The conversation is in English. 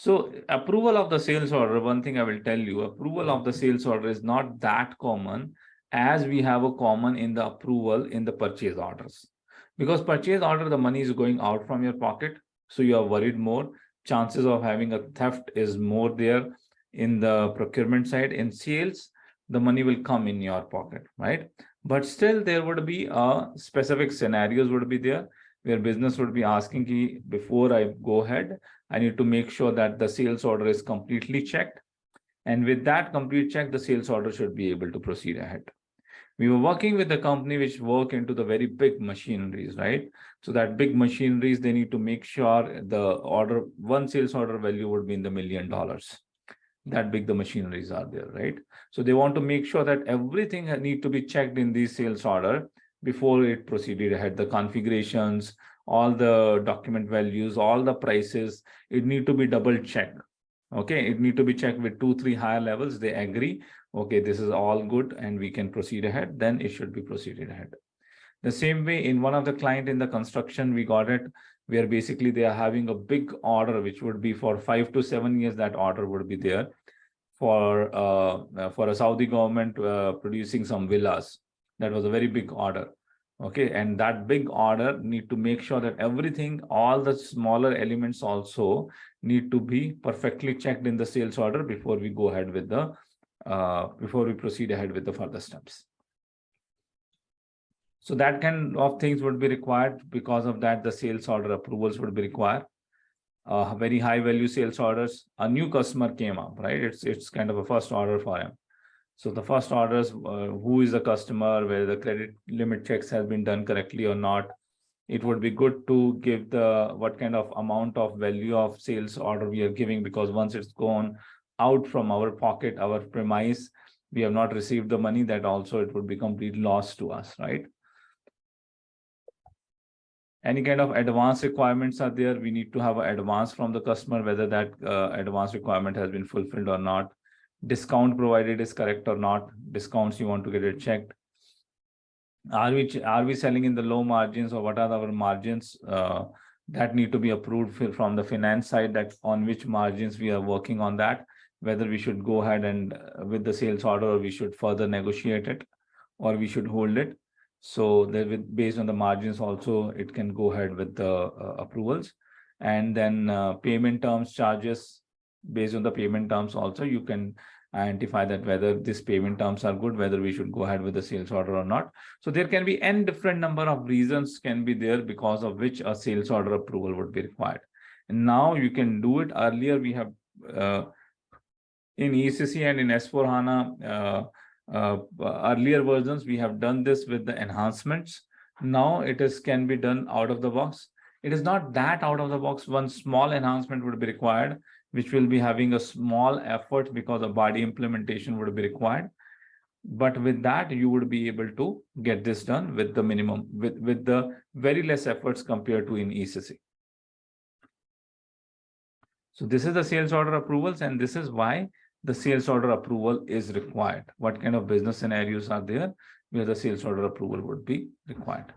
So approval of the sales order, one thing I will tell you, approval of the sales order is not that common as we have a common in the approval in the purchase orders. Because purchase order, the money is going out from your pocket. So you are worried more. Chances of having a theft is more there in the procurement side. In sales, the money will come in your pocket, right? But still there would be a specific scenarios would be there where business would be asking ki, before I go ahead, I need to make sure that the sales order is completely checked. And with that complete check, the sales order should be able to proceed ahead. We were working with a company which work into the very big machineries, right? So that big machineries, they need to make sure the order, one sales order value would be in the $1 million. That big the machineries are there, right? So they want to make sure that everything need to be checked in the sales order before it proceeded ahead. The configurations, all the document values, all the prices, it need to be double checked. Okay, it need to be checked with 2-3 higher levels. They agree, okay, this is all good and we can proceed ahead, then it should be proceeded ahead. The same way in one of the client in the construction, we got it where basically they are having a big order, which would be for 5 to 7 years, that order would be there for a Saudi government producing some villas. That was a very big order. Okay, and that big order need to make sure that everything, all the smaller elements also need to be perfectly checked in the sales order before we go ahead with the, before we proceed ahead with the further steps. So that kind of things would be required. Because of that, the sales order approvals would be required. Very high value sales orders. A new customer came up, right? It's kind of a first order for him. So the first orders, who is the customer, whether the credit limit checks has been done correctly or not. It would be good to give the what kind of amount of value of sales order we are giving, because once it's gone out from our pocket, our premise, we have not received the money, that also it would be complete loss to us, right? Any kind of advance requirements are there. We need to have an advance from the customer, whether that advance requirement has been fulfilled or not. Discount provided is correct or not. Discounts, you want to get it checked. Are we selling in the low margins, or what are our margins that need to be approved from the finance side, that on which margins we are working on that, whether we should go ahead and with the sales order, or we should further negotiate it, or we should hold it. So that based on the margins also, it can go ahead with the approvals. And then payment terms, charges, based on the payment terms also, you can identify that whether these payment terms are good, whether we should go ahead with the sales order or not. So there can be n different number of reasons can be there because of which a sales order approval would be required. And now you can do it. Earlier we have in ECC and in S4HANA earlier versions, we have done this with the enhancements. Now it can be done out of the box. It is not that out of the box. One small enhancement would be required, which will be having a small effort because a body implementation would be required. But with that, you would be able to get this done with the minimum, with the very less efforts compared to in ECC. So this is the sales order approvals, and this is why the sales order approval is required. What kind of business scenarios are there where the sales order approval would be required?